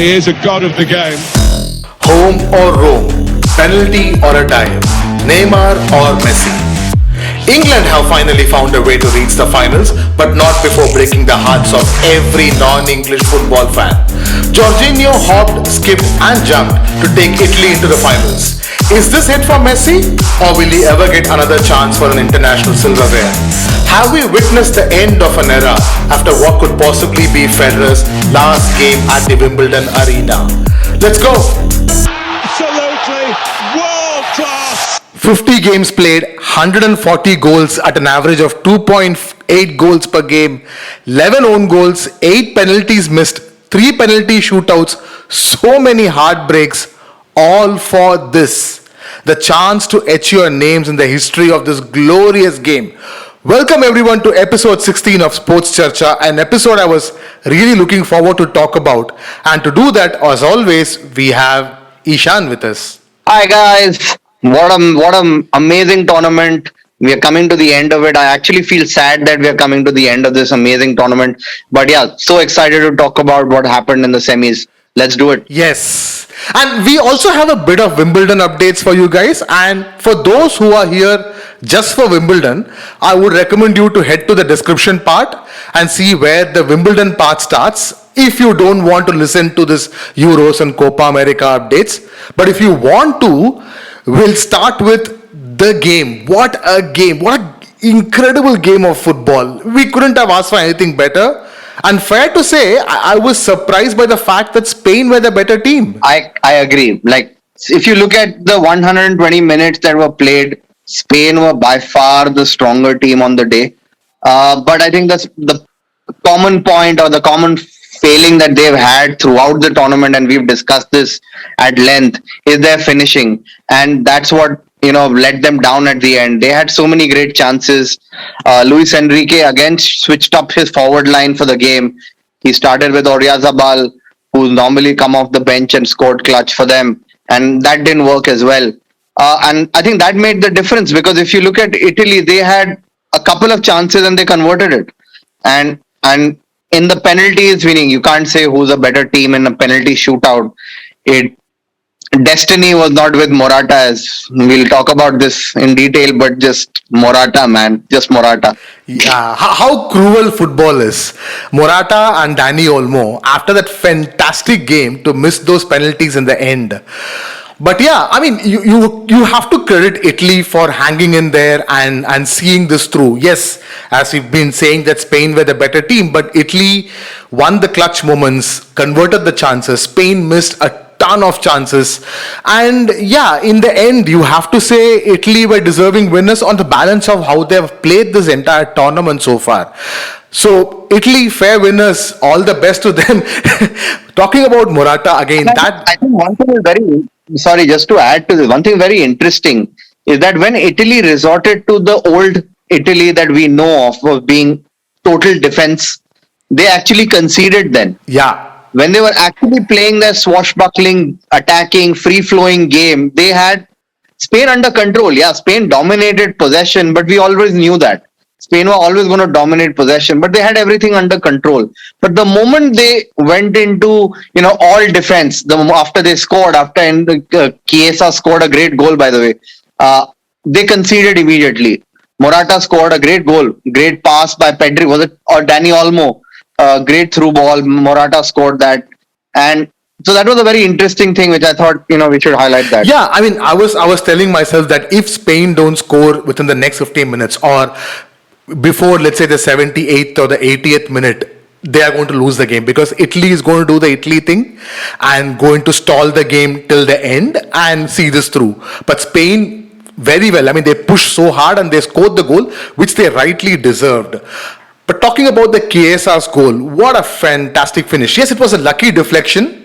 He is a god of the game. Home or Rome, penalty or a dive, Neymar or Messi. England have finally found a way to reach the finals, but not before breaking the hearts of every non-English football fan. Jorginho hopped, skipped and jumped to take Italy into the finals. Is this it for Messi, or will he ever get another chance for an international silverware? Have we witnessed the end of an era after what could possibly be Federer's last game at the Wimbledon arena? Let's go! Absolutely world class. 50 games played, 140 goals at an average of 2.8 goals per game, 11 own goals, 8 penalties missed, 3 penalty shootouts, so many heartbreaks, all for this. The chance to etch your names in the history of this glorious game. Welcome everyone to episode 16 of Sports Charcha, an episode I was really looking forward to talk about. And to do that, as always, we have Ishan with us. Hi guys, what an amazing tournament. We are coming to the end of it. I actually feel sad that we are coming to the end of this amazing tournament. But yeah, so excited to talk about what happened in the semis. Let's do it. Yes. And we also have a bit of Wimbledon updates for you guys. And for those who are here just for Wimbledon, I would recommend you to head to the description part and see where the Wimbledon part starts if you don't want to listen to this Euros and Copa America updates. But if you want to, we'll start with the game. What a game. What an incredible game of football. We couldn't have asked for anything better. And fair to say, I was surprised by the fact that Spain were the better team. I agree. Like, if you look at the 120 minutes that were played, Spain were by far the stronger team on the day. But I think that's the common point or the common failing that they've had throughout the tournament, and we've discussed this at length, is their finishing. And that's what, let them down at the end. They had so many great chances. Luis Enrique again switched up his forward line for the game. He started with Oyarzabal, who's normally come off the bench and scored clutch for them. And that didn't work as well. And I think that made the difference, because if you look at Italy, they had a couple of chances and they converted it. And in the penalties, meaning you can't say who's a better team in a penalty shootout. Destiny was not with Morata, as we'll talk about this in detail, but just Morata, man. Just Morata. Yeah, how cruel football is. Morata and Dani Olmo, after that fantastic game, to miss those penalties in the end. But yeah, I mean, you have to credit Italy for hanging in there and seeing this through. Yes, as we've been saying that Spain were the better team, but Italy won the clutch moments, converted the chances. Spain missed a ton of chances. And yeah, in the end, you have to say Italy were deserving winners on the balance of how they have played this entire tournament so far. So Italy, fair winners, all the best to them. Talking about Morata again, I think one thing is just to add to this, one thing very interesting is that when Italy resorted to the old Italy that we know of being total defense, they actually conceded then. Yeah. When they were actually playing their swashbuckling, attacking, free-flowing game, they had Spain under control. Yeah, Spain dominated possession, but we always knew that. Spain were always going to dominate possession, but they had everything under control. But the moment they went into, all defense, after they scored, Chiesa scored a great goal, by the way, they conceded immediately. Morata scored a great goal, great pass by Pedri, or Dani Olmo, great through ball. Morata scored that. And so that was a very interesting thing, which I thought, we should highlight that. Yeah, I mean, I was telling myself that if Spain don't score within the next 15 minutes or before, let's say, the 78th or the 80th minute, they are going to lose the game, because Italy is going to do the Italy thing and going to stall the game till the end and see this through. But Spain, very well. I mean, they pushed so hard and they scored the goal, which they rightly deserved. But talking about the Chiesa's goal, what a fantastic finish. Yes, it was a lucky deflection.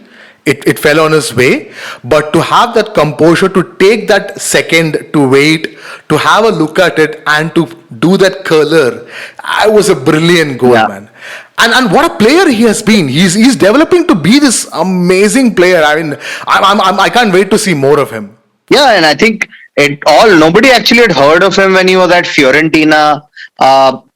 It fell on his way, but to have that composure, to take that second to wait, to have a look at it and to do that curler, it was a brilliant goal, man. And what a player he has been. He's developing to be this amazing player. I mean, I can't wait to see more of him. Yeah, and I think nobody actually had heard of him when he was at Fiorentina.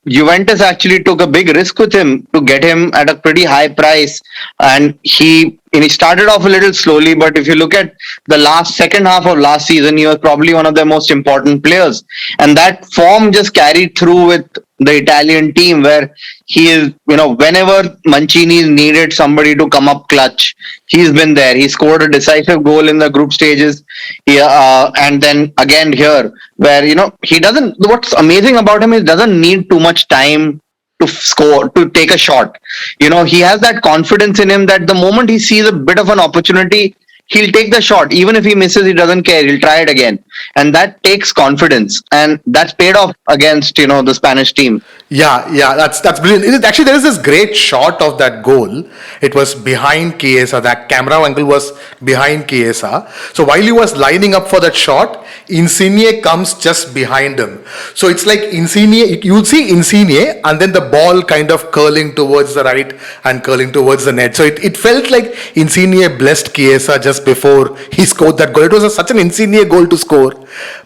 Juventus actually took a big risk with him to get him at a pretty high price, and he and he started off a little slowly, but if you look at the second half of last season, he was probably one of their most important players. And that form just carried through with the Italian team, where he is, whenever Mancini needed somebody to come up clutch, he's been there. He scored a decisive goal in the group stages. And then again here, where, he doesn't, what's amazing about him is doesn't need too much time to score, to take a shot. He has that confidence in him that the moment he sees a bit of an opportunity, he'll take the shot. Even if he misses, he doesn't care. He'll try it again. And that takes confidence. And that's paid off against, the Spanish team. Yeah, that's brilliant. Actually, there is this great shot of that goal. It was behind Chiesa. That camera angle was behind Chiesa. So while he was lining up for that shot, Insigne comes just behind him. So it's like Insigne, you'll see Insigne and then the ball kind of curling towards the right and curling towards the net. So it felt like Insigne blessed Chiesa just before he scored that goal. It was such an Insigne goal to score,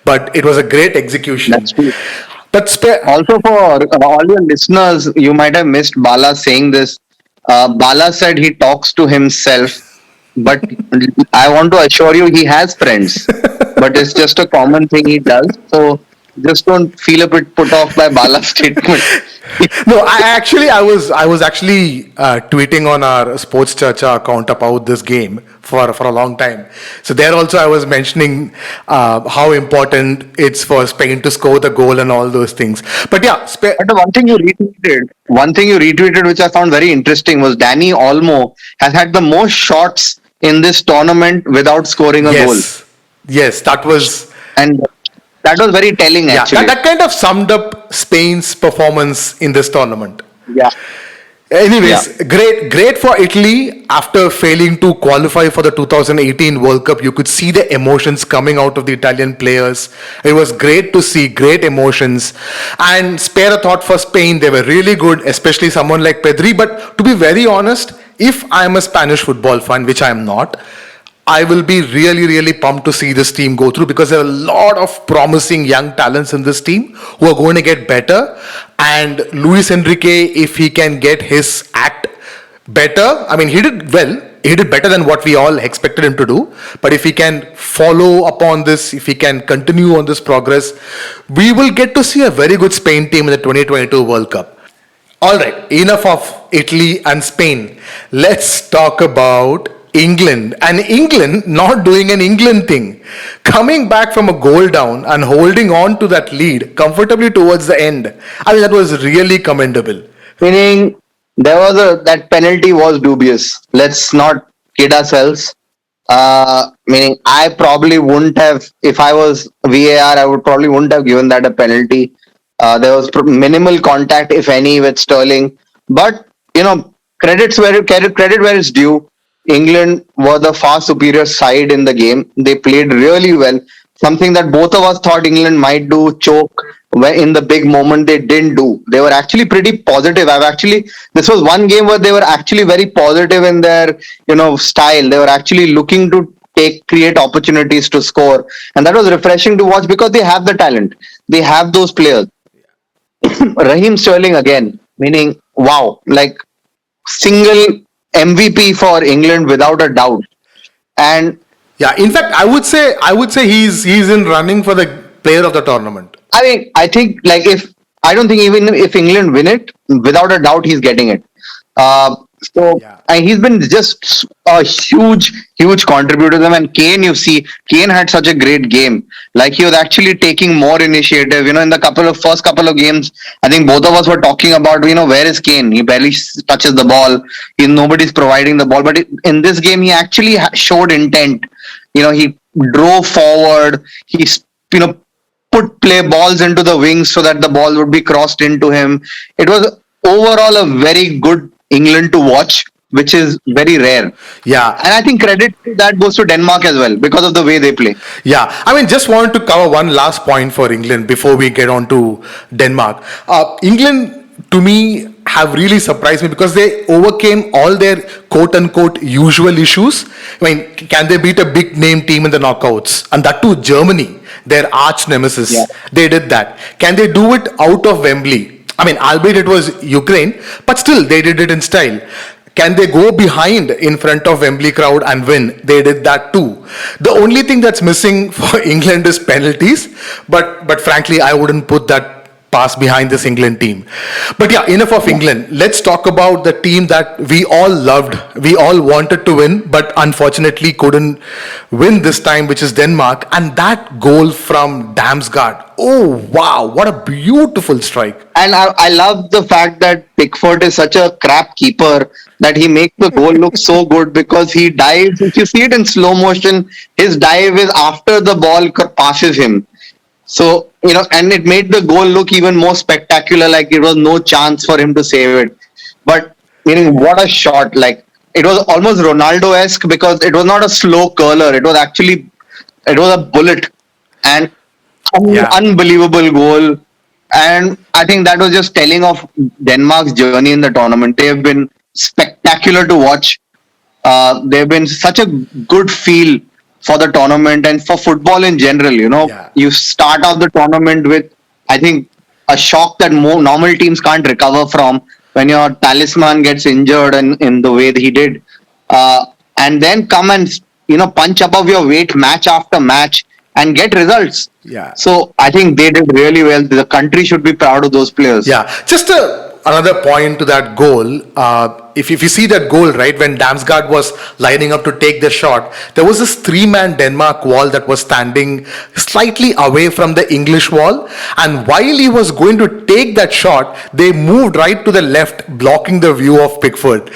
but it was a great execution. That's true. But also for all your listeners, you might have missed Bala saying this. Bala said he talks to himself, but I want to assure you he has friends, but it's just a common thing he does. So just don't feel a bit put off by Bala's statement. No, I was actually tweeting on our Sports Chacha account about this game for a long time. So there also I was mentioning how important it's for Spain to score the goal and all those things. But yeah, But the one thing you retweeted, which I found very interesting, was Dani Olmo has had the most shots in this tournament without scoring a goal. Yes, that was. And that was very telling, actually. That kind of summed up Spain's performance in this tournament. Yeah. Anyways, great for Italy. After failing to qualify for the 2018 World Cup, you could see the emotions coming out of the Italian players. It was great to see, great emotions. And spare a thought for Spain, they were really good, especially someone like Pedri. But to be very honest, if I'm a Spanish football fan, which I am not, I will be really, really pumped to see this team go through, because there are a lot of promising young talents in this team who are going to get better. And Luis Enrique, if he can get his act better, I mean, he did well. He did better than what we all expected him to do. But if he can follow upon this, if he can continue on this progress, we will get to see a very good Spain team in the 2022 World Cup. All right, enough of Italy and Spain. Let's talk about England. And England not doing an England thing, coming back from a goal down and holding on to that lead comfortably towards the end. I mean, that was really commendable. Meaning, there was that penalty was dubious. Let's not kid ourselves. Meaning, I probably wouldn't have, if I was VAR, I would probably wouldn't have given that a penalty. There was minimal contact, if any, with Sterling. But, credit where it's due. England were the far superior side in the game. They played really well. Something that both of us thought England might do, choke in the big moment, they didn't do. They were actually pretty positive. This was one game where they were actually very positive in their, style. They were actually looking to create opportunities to score. And that was refreshing to watch, because they have the talent. They have those players. Raheem Sterling again, meaning, wow, like single MVP for England without a doubt. And yeah, in fact, I would say he's in running for the player of the tournament. I think I don't think even if England win it, without a doubt he's getting it. And he's been just a huge contributor to them. And Kane had such a great game. Like, he was actually taking more initiative. In the first couple of games, I think both of us were talking about, where is Kane? He barely touches the ball. Nobody's providing the ball. But in this game, he actually showed intent. He drove forward. He, play balls into the wings so that the ball would be crossed into him. It was overall a very good England to watch, which is very rare. Yeah. And I think credit that goes to Denmark as well, because of the way they play. Yeah. I mean, just wanted to cover one last point for England before we get on to Denmark. England, to me, have really surprised me, because they overcame all their quote-unquote usual issues. I mean, can they beat a big-name team in the knockouts? And that too, Germany, their arch nemesis. Yeah. They did that. Can they do it out of Wembley? I mean, albeit it was Ukraine, but still they did it in style. Can they go behind in front of Wembley crowd and win? They did that too. The only thing that's missing for England is penalties, but frankly, I wouldn't put that pass behind this England team. But yeah, enough of England. Let's talk about the team that we all loved. We all wanted to win, but unfortunately couldn't win this time, which is Denmark. And that goal from Damsgaard. Oh, wow. What a beautiful strike. And I love the fact that Pickford is such a crap keeper that he makes the goal look so good because he dives. If you see it in slow motion, his dive is after the ball passes him. So, and it made the goal look even more spectacular, like it was no chance for him to save it. But, what a shot. Like, it was almost Ronaldo-esque because it was not a slow curler. It was a bullet. And unbelievable goal. And I think that was just telling of Denmark's journey in the tournament. They have been spectacular to watch. They've been such a good feel for the tournament and for football in general. You start off the tournament with, I think, a shock that normal teams can't recover from when your talisman gets injured in the way that he did. And then come and, punch above your weight match after match and get results. Yeah. So I think they did really well. The country should be proud of those players. Yeah. Just another point to that goal. If you see that goal, right, when Damsgaard was lining up to take the shot, there was this 3-man Denmark wall that was standing slightly away from the English wall. And while he was going to take that shot, they moved right to the left, blocking the view of Pickford.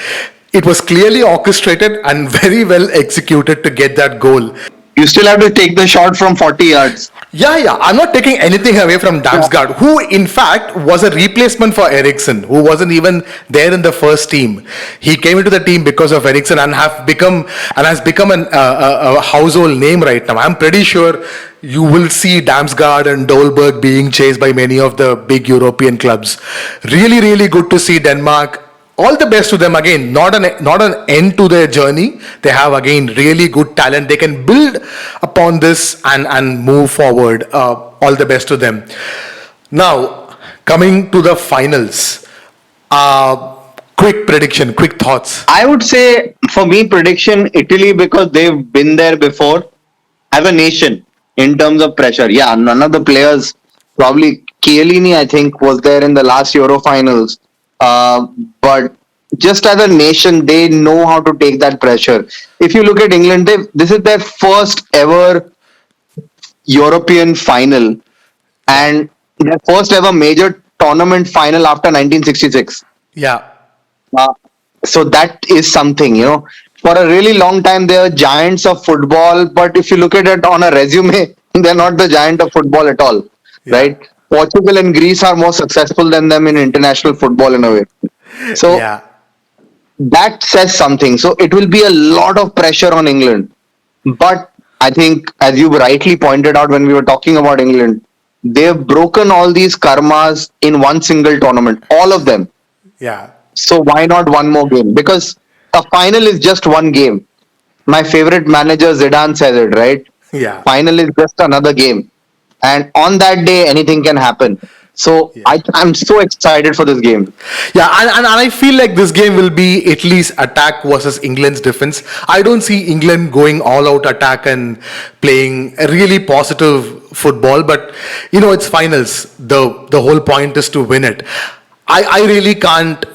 It was clearly orchestrated and very well executed to get that goal. You still have to take the shot from 40 yards. Yeah. I'm not taking anything away from Damsgaard, who in fact was a replacement for Eriksen, who wasn't even there in the first team. He came into the team because of Eriksen and has become a household name right now. I'm pretty sure you will see Damsgaard and Dolberg being chased by many of the big European clubs. Really, really good to see Denmark. All the best to them again. Not an end to their journey. They have again really good talent. They can build upon this and move forward. All the best to them. Now, coming to the finals. Quick prediction, quick thoughts. I would say, for me, prediction, Italy, because they've been there before as a nation in terms of pressure. Yeah, none of the players, probably Chiellini, I think, was there in the last Euro finals. But just as a nation, they know how to take that pressure. If you look at England, this is their first ever European final and their first ever major tournament final after 1966. Yeah. So that is something, For a really long time, they are giants of football. But if you look at it on a resume, they're not the giant of football at all, right? Portugal and Greece are more successful than them in international football in a way. So that says something. So it will be a lot of pressure on England. But I think, as you rightly pointed out when we were talking about England, they've broken all these karmas in one single tournament, all of them. Yeah. So why not one more game? Because a final is just one game. My favorite manager Zidane says it, right? Yeah. Final is just another game. And on that day, anything can happen. So I'm so excited for this game. Yeah, and I feel like this game will be Italy's attack versus England's defense. I don't see England going all out attack and playing a really positive football, but it's finals. The whole point is to win it. I really can't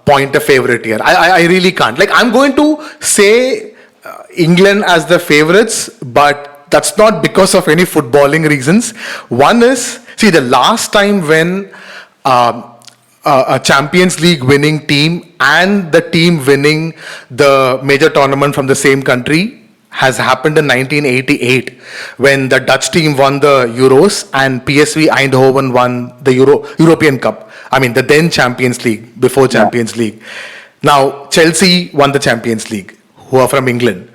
point a favorite here. I really can't. Like, I'm going to say England as the favorites, but that's not because of any footballing reasons. One is, see, the last time when a Champions League winning team and the team winning the major tournament from the same country has happened in 1988, when the Dutch team won the Euros and PSV Eindhoven won the European Cup. I mean, the then Champions League, before Champions League. Now, Chelsea won the Champions League, who are from England.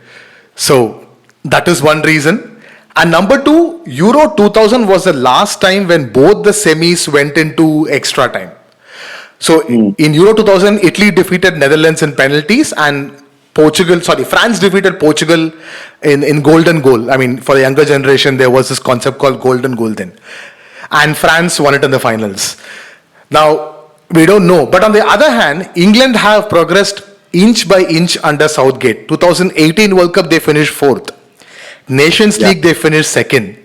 So, that is one reason. And number two, Euro 2000 was the last time when both the semis went into extra time. So in Euro 2000, Italy defeated Netherlands in penalties and France defeated Portugal in golden goal. I mean, for the younger generation, there was this concept called golden goal then. And France won it in the finals. Now, We don't know. But on the other hand, England have progressed inch by inch under Southgate. 2018 World Cup, they finished fourth. Nations League, they finished second.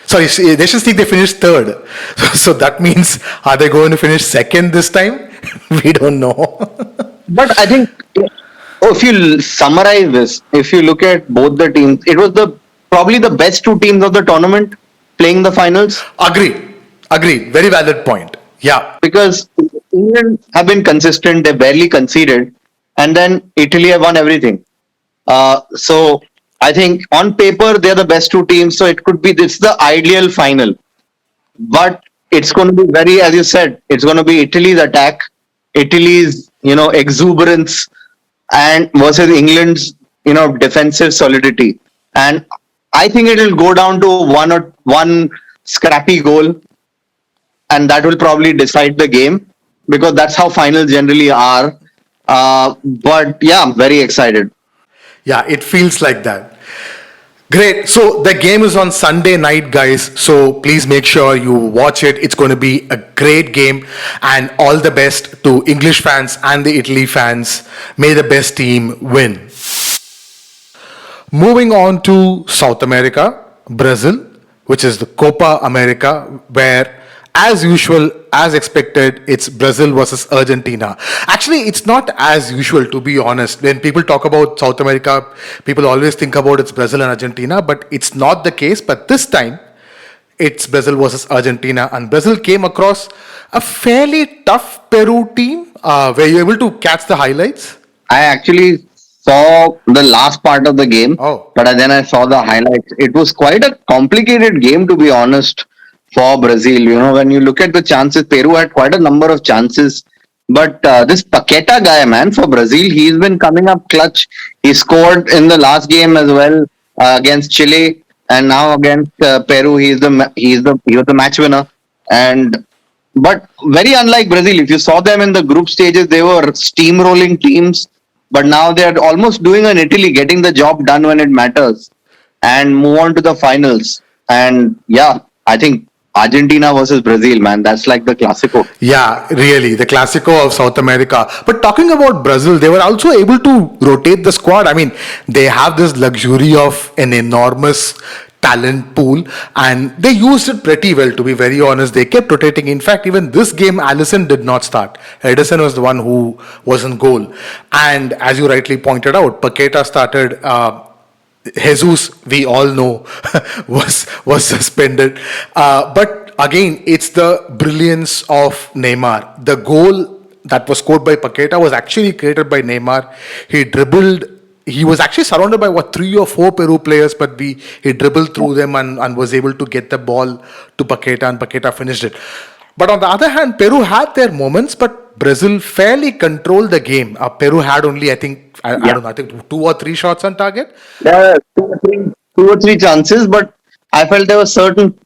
Sorry, Nations League, they finished third. So that means, are they going to finish second this time? We don't know. But I think, if you summarize this, if you look at both the teams, it was probably the best two teams of the tournament playing the finals. Agree. Very valid point. Yeah. Because England have been consistent, they barely conceded, and then Italy have won everything. So I think on paper they're the best two teams, so it's the ideal final. But it's going to be very, as you said, it's going to be Italy's attack, Italy's exuberance, and versus England's defensive solidity. And I think it will go down to one scrappy goal, and that will probably decide the game, because that's how finals generally are. But yeah, I'm very excited. Yeah, it feels like that. Great. So the game is on Sunday night, guys. So please make sure you watch it. It's going to be a great game, and all the best to English fans and the Italy fans. May the best team win. Moving on to South America, Brazil, which is the Copa America, where, as usual, as expected, it's Brazil versus Argentina. Actually, it's not as usual, to be honest. When people talk about South America, people always think about it's Brazil and Argentina, but it's not the case. But this time, it's Brazil versus Argentina, and Brazil came across a fairly tough Peru team. Were you able to catch the highlights? I actually saw the last part of the game, but then I saw the highlights. It was quite a complicated game, to be honest, for Brazil. When you look at the chances, Peru had quite a number of chances. But this Paqueta guy, man, for Brazil, he's been coming up clutch. He scored in the last game as well against Chile, and now against Peru, he was the match winner. But very unlike Brazil, if you saw them in the group stages, they were steamrolling teams. But now they're almost doing an Italy, getting the job done when it matters, and move on to the finals. And yeah, I think Argentina versus Brazil, man, that's like the Clásico. Yeah, really, the Clásico of South America. But talking about Brazil, they were also able to rotate the squad. I mean, they have this luxury of an enormous talent pool, and they used it pretty well, to be very honest. They kept rotating. In fact, even this game, Alisson did not start. Edison was the one who was in goal. And as you rightly pointed out, Paqueta started. Jesus, we all know, was suspended. But again, it's the brilliance of Neymar. The goal that was scored by Paqueta was actually created by Neymar. He dribbled. He was actually surrounded by 3 or 4 Peru players, but he dribbled through them and was able to get the ball to Paqueta, and Paqueta finished it. But on the other hand, Peru had their moments, but Brazil fairly controlled the game. Peru had only, I think, I don't know, I think 2 or 3 shots on target. Yeah, 2 or 3 chances, but I felt there were certain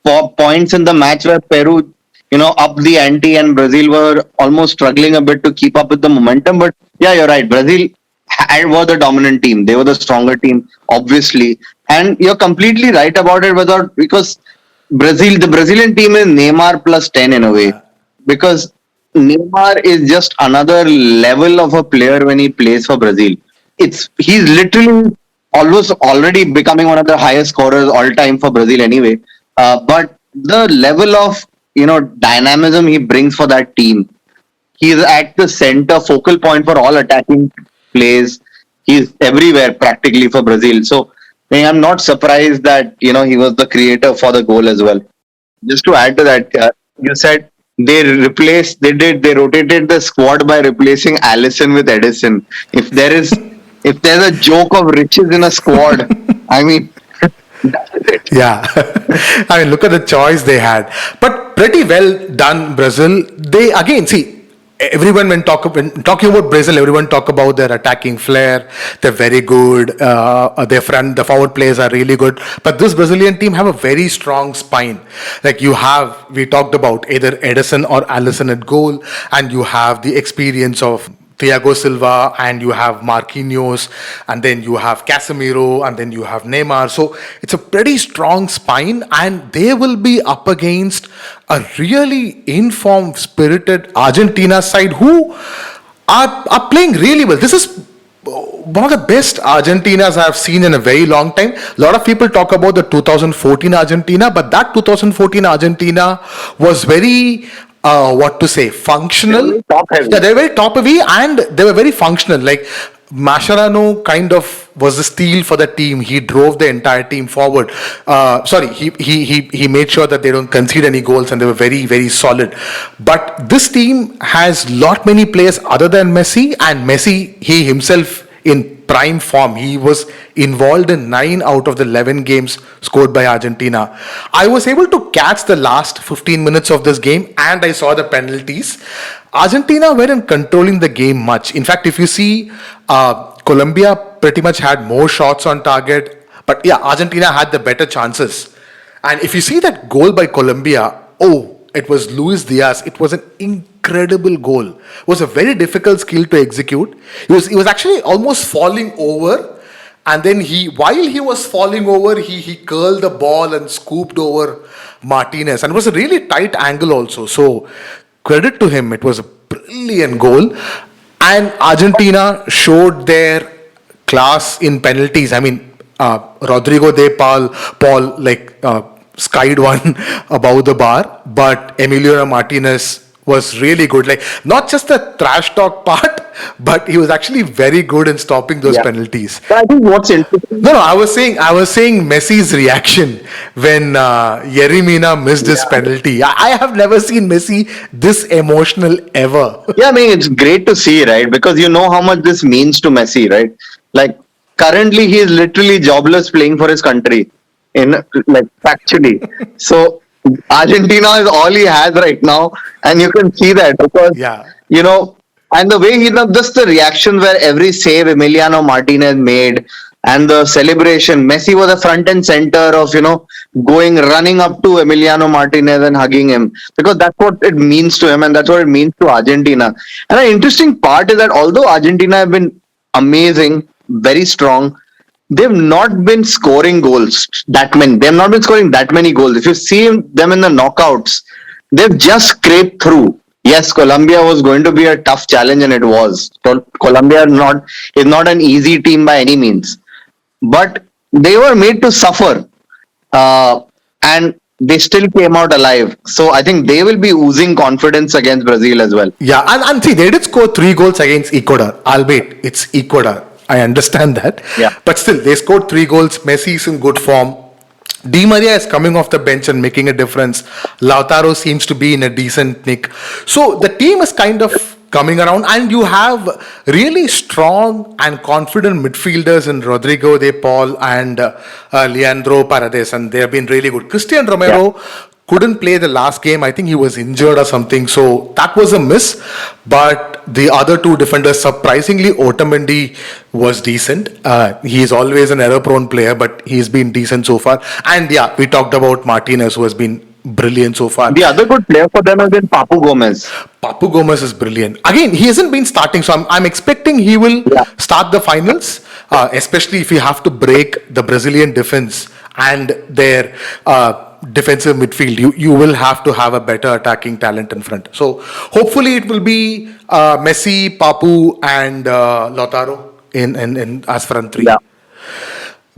points in the match where Peru, upped the ante, and Brazil were almost struggling a bit to keep up with the momentum. But yeah, you're right. Brazil were the dominant team. They were the stronger team, obviously. And you're completely right about it, because the Brazilian team is Neymar plus 10 in a way. Because Neymar is just another level of a player when he plays for Brazil. He's literally already becoming one of the highest scorers all time for Brazil anyway. But the level of dynamism he brings for that team, he's at the center, focal point for all attacking plays. He's everywhere practically for Brazil. So I'm not surprised that he was the creator for the goal as well. Just to add to that, you said they rotated the squad by replacing Alisson with Edison. If there's a joke of riches in a squad, I mean, yeah. I mean, look at the choice they had. But pretty well done, Brazil. They, again, see, everyone when talking about Brazil, everyone talk about their attacking flair. They're very good. The forward players are really good. But this Brazilian team have a very strong spine. Like we talked about either Edison or Alisson at goal, and you have the experience of Thiago Silva, and you have Marquinhos, and then you have Casemiro, and then you have Neymar. So it's a pretty strong spine, and they will be up against a really informed, spirited Argentina side who are playing really well. This is one of the best Argentinas I've seen in a very long time. A lot of people talk about the 2014 Argentina, but that 2014 Argentina was very, what to say, functional. Top heavy. Yeah, they were very top heavy and they were very functional. Like Mascherano kind of was the steal for the team. He drove the entire team forward. He made sure that they don't concede any goals and they were very, very solid. But this team has lot many players other than Messi, and Messi, he himself in prime form. He was involved in 9 out of the 11 games scored by Argentina. I was able to catch the last 15 minutes of this game and I saw the penalties. Argentina weren't controlling the game much. In fact, if you see, Colombia pretty much had more shots on target. But yeah, Argentina had the better chances. And if you see that goal by Colombia, it was Luis Diaz. It was an incredible goal. It was a very difficult skill to execute. He was actually almost falling over, and then while he was falling over, he curled the ball and scooped over Martinez, and it was a really tight angle also. So credit to him. It was a brilliant goal, and Argentina showed their class in penalties. I mean, Rodrigo de Paul skied one above the bar, but Emiliano Martinez was really good. Like, not just the trash talk part, but he was actually very good in stopping those penalties. But I think what's interesting. No, I was saying Messi's reaction when Yeremina missed his penalty. I have never seen Messi this emotional ever. Yeah, I mean, it's great to see, right? Because you know how much this means to Messi, right? Like, currently he is literally jobless playing for his country. Factually. So Argentina is all he has right now, and you can see that because and the way just the reaction where every save Emiliano Martinez made and the celebration, Messi was a front and center of running up to Emiliano Martinez and hugging him, because that's what it means to him and that's what it means to Argentina. And the interesting part is that although Argentina have been amazing, very strong, they've not been scoring goals that many. They've not been scoring that many goals. If you see them in the knockouts, they've just scraped through. Yes, Colombia was going to be a tough challenge, and it was. Colombia is not an easy team by any means, but they were made to suffer, and they still came out alive. So I think they will be oozing confidence against Brazil as well. Yeah, and see, they did score 3 goals against Ecuador, albeit it's Ecuador. I understand that. Yeah. But still, they scored 3 goals. Messi is in good form. Di Maria is coming off the bench and making a difference. Lautaro seems to be in a decent nick. So the team is kind of coming around, and you have really strong and confident midfielders in Rodrigo de Paul and Leandro Paredes, and they have been really good. Christian Romero couldn't play the last game. I think he was injured or something, so that was a miss. But the other 2 defenders, surprisingly, Otamendi was decent. He is always an error-prone player, but he's been decent so far. And yeah, we talked about Martinez, who has been brilliant so far. The other good player for them has been Papu Gomez. Papu Gomez is brilliant. Again, he hasn't been starting, so I'm expecting he will start the finals, especially if you have to break the Brazilian defense and their defensive midfield. You will have to have a better attacking talent in front. So hopefully it will be Messi, Papu, and Lautaro in as front 3. Yeah.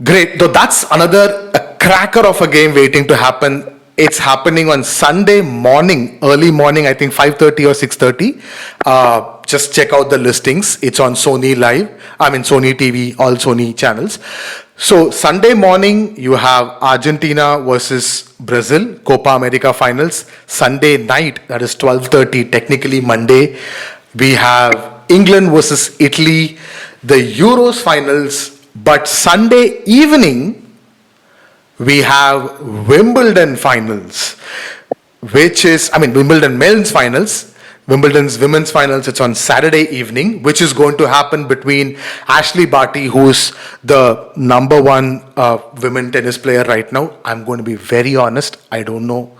Great. So that's another cracker of a game waiting to happen. It's happening on Sunday morning, early morning, I think 5:30 or 6:30. Just check out the listings. It's on Sony Live. Sony TV, all Sony channels. So Sunday morning, you have Argentina versus Brazil, Copa America finals. Sunday night, that is 12:30, technically Monday, we have England versus Italy, the Euros finals. But Sunday evening, we have Wimbledon finals, which is, Wimbledon men's finals. Wimbledon's women's finals, it's on Saturday evening, which is going to happen between Ashley Barty, who's the number 1 women tennis player right now. I'm going to be very honest. I don't know.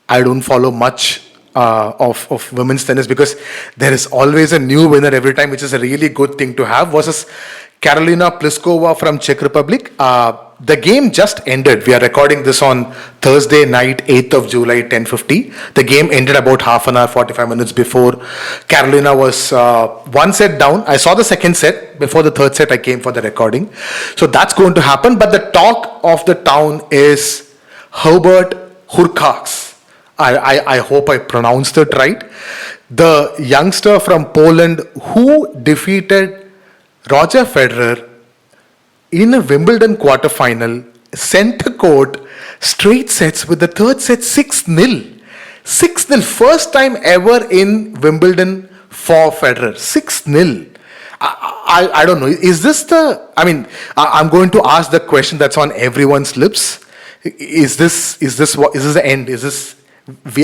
I don't follow much of women's tennis, because there is always a new winner every time, which is a really good thing to have, versus Karolina Pliskova from Czech Republic. The game just ended. We are recording this on Thursday night, 8th of July, 10:50. The game ended about half an hour, 45 minutes before Carolina was one set down. I saw the second set. Before the third set, I came for the recording. So that's going to happen. But the talk of the town is Herbert Hurkacz. I hope I pronounced it right. The youngster from Poland who defeated Roger Federer in a Wimbledon quarterfinal, center court, straight sets, with the third set 6-0. 6-0. First time ever in Wimbledon for Federer. 6-0. I don't know. Is this the... I mean, I'm going to ask the question that's on everyone's lips. Is this the end? Is this...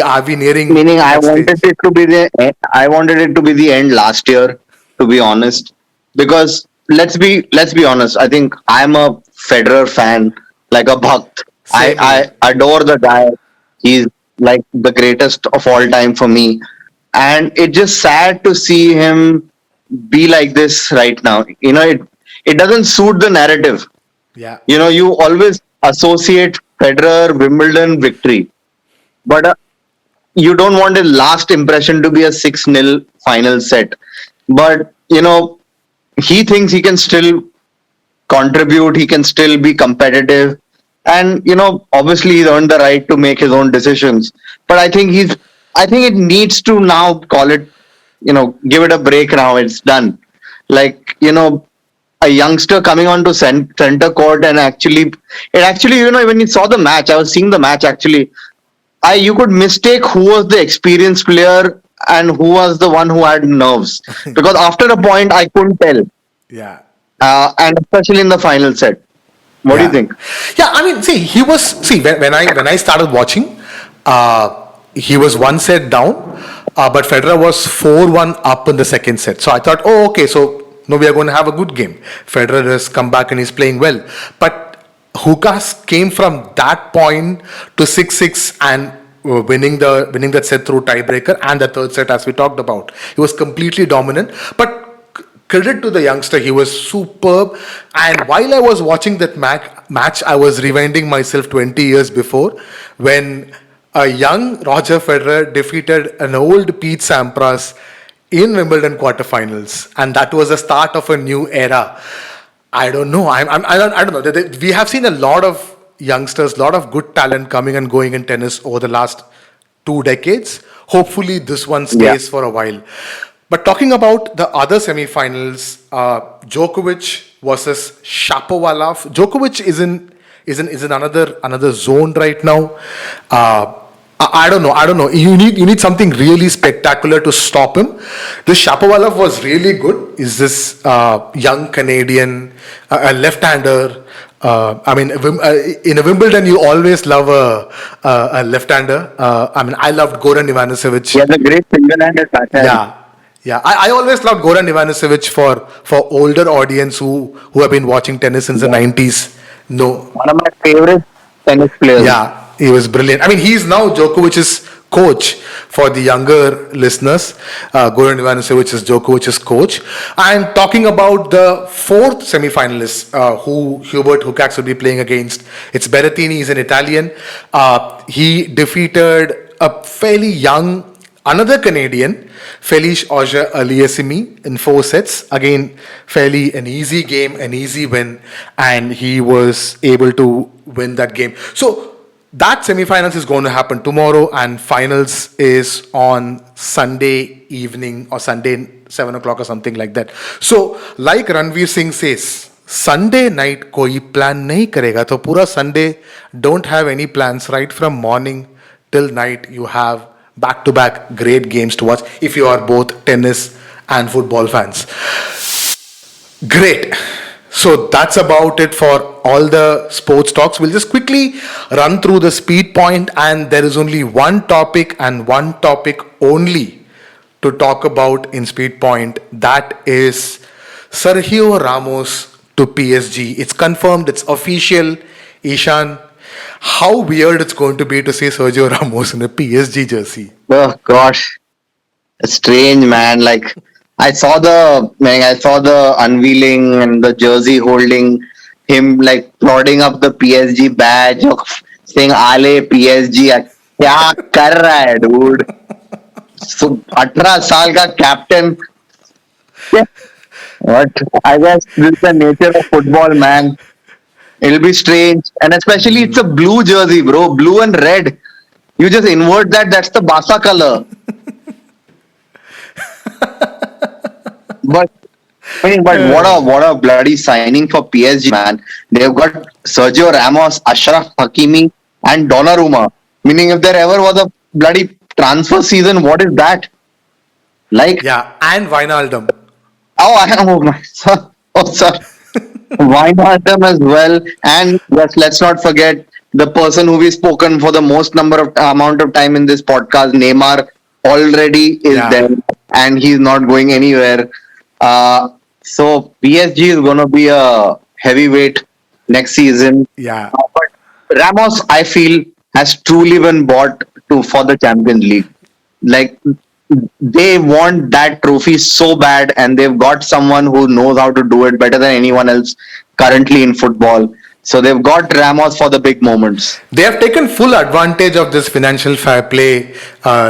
Are we nearing... Meaning, I that stage? wanted it to be I wanted it to be the end last year, to be honest, because let's be honest. I think I'm a Federer fan, like a bhakt. Same I adore the guy. He's like the greatest of all time for me, and it's just sad to see him be like this right now. It doesn't suit the narrative. Yeah. You always associate Federer, Wimbledon victory, but you don't want the last impression to be a 6-0 final set. But, he thinks he can still contribute, he can still be competitive. And, obviously he's earned the right to make his own decisions. But I think it needs to now call it, give it a break now. It's done. Like, a youngster coming onto center court and actually, when you saw the match, I was seeing the match actually, you could mistake who was the experienced player and who was the one who had nerves. Because after a point, I couldn't tell. Yeah. And especially in the final set. What do you think? Yeah, I mean, when I started watching, he was one set down, but Federer was 4-1 up in the second set. So I thought, okay, so no, we are going to have a good game. Federer has come back and he's playing well. But Hurkacz came from that point to 6-6 and winning that set through tiebreaker, and the third set, as we talked about. He was completely dominant. But credit to the youngster, he was superb. And while I was watching that match, I was rewinding myself 20 years before, when a young Roger Federer defeated an old Pete Sampras in Wimbledon quarterfinals, and that was the start of a new era. I don't know. I don't know. We have seen a lot of youngsters, a lot of good talent coming and going in tennis over the last 2 decades. Hopefully, this one stays for a while. But talking about the other semi-finals, Djokovic versus Shapovalov. Djokovic is in another zone right now. I don't know. You need something really spectacular to stop him. This Shapovalov was really good. Is this young Canadian, a left-hander? In a Wimbledon, you always love a left-hander. I loved Goran Ivanisevic. He has a great single-handed backhand. Yeah. I always loved Goran Ivanisevic for older audience who have been watching tennis since the 90s. No. One of my favorite tennis players. Yeah. He was brilliant. He's now Djokovic's coach for the younger listeners. Goran Ivanisevic is Djokovic's coach. And talking about the fourth semi-finalist, who Hubert Hurkacz will be playing against, it's Berrettini. He's an Italian. He defeated a fairly young, another Canadian, Felice Auger-Aliassime, in 4 sets. Again, fairly an easy game, an easy win, and he was able to win that game. So that semi-finals is going to happen tomorrow, and finals is on Sunday evening or Sunday 7 o'clock or something like that. So, like Ranveer Singh says, Sunday night koi plan nahi karega. So pura Sunday, don't have any plans. Right from morning till night, you have back-to-back great games to watch if you are both tennis and football fans. Great. So that's about it for all the sports talks. We'll just quickly run through the speed point, and there is only one topic and one topic only to talk about in speed point. That is Sergio Ramos to PSG. It's confirmed, it's official. Ishan, how weird it's going to be to see Sergio Ramos in a PSG jersey. Oh gosh, it's strange, man. Like I saw the unveiling and the jersey holding him like plodding up the PSG badge, saying "Ale PSG." क्या कर रहा है, dude? So 18 साल का captain. What? I guess this is the nature of football, man. It'll be strange, and especially it's a blue jersey, bro. Blue and red. You just invert that. That's the Barca color. But what a bloody signing for PSG, man. They've got Sergio Ramos, Ashraf Hakimi, and Donnarumma. Meaning, if there ever was a bloody transfer season, what is that? Like, Yeah, and Wijnaldum. oh my, sorry. Wijnaldum as well, and let's not forget the person who we've spoken for the most amount of time in this podcast, Neymar, already is there, and he's not going anywhere. So PSG is going to be a heavyweight next season. Yeah. But Ramos, I feel, has truly been bought for the Champions League. Like, they want that trophy so bad, and they've got someone who knows how to do it better than anyone else currently in football. So they've got Ramos for the big moments. They have taken full advantage of this financial fair play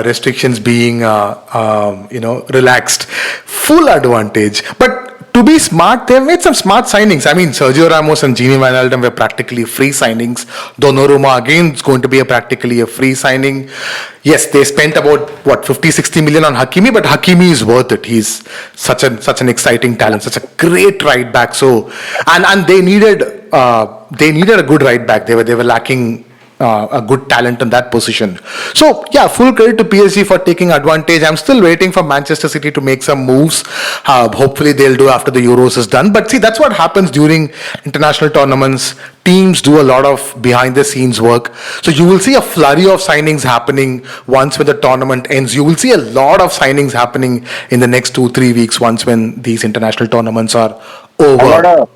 restrictions being, relaxed. Full advantage. But to be smart, they've made some smart signings. I mean, Sergio Ramos and Gini Wijnaldum were practically free signings. Donnarumma again is going to be practically a free signing. Yes, they spent about 50-60 million on Hakimi, but Hakimi is worth it. He's such an exciting talent, such a great right back. So and they needed a good right back. They were lacking a good talent in that position. So yeah, full credit to PSG for taking advantage. I'm still waiting for Manchester City to make some moves. Hopefully they'll do after the Euros is done. But see, that's what happens during international tournaments. Teams do a lot of behind the scenes work. So you will see a flurry of signings happening once when the tournament ends. You will see a lot of signings happening in the next 2-3 weeks once when these international tournaments are over.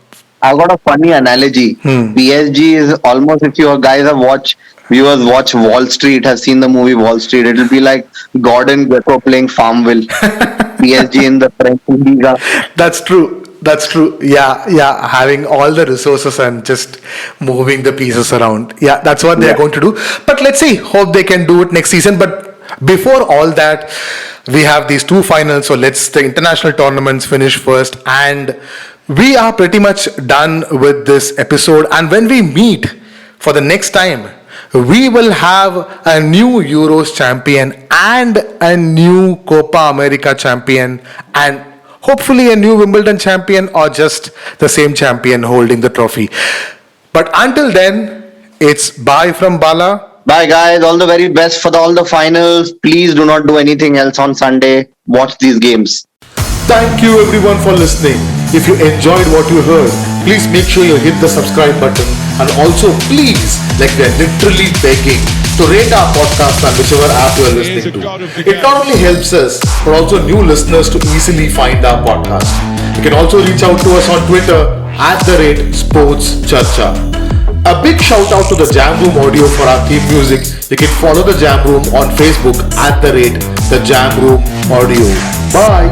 I've got a funny analogy. PSG is almost, if you guys viewers watch Wall Street, have seen the movie Wall Street, it'll be like Gordon Gekko playing Farmville. PSG in the French Liga. That's true. Yeah. Having all the resources and just moving the pieces around. Yeah, that's what they're going to do. But let's see. Hope they can do it next season. But before all that, we have these two finals. So the international tournaments finish first, and we are pretty much done with this episode. And when we meet for the next time, we will have a new Euros champion and a new Copa America champion, and hopefully a new Wimbledon champion, or just the same champion holding the trophy. But until then, it's bye from Bala. Bye guys, all the very best for all the finals. Please do not do anything else on Sunday. Watch these games. Thank you everyone for listening. If you enjoyed what you heard, please make sure you hit the subscribe button, and also please, like we are literally begging, to rate our podcast on whichever app you are listening to. It not only helps us, but also new listeners to easily find our podcast. You can also reach out to us on Twitter @SportsCharcha. A big shout out to the Jam Room Audio for our theme music. You can follow the Jam Room on Facebook @the Jam Room Audio. Bye.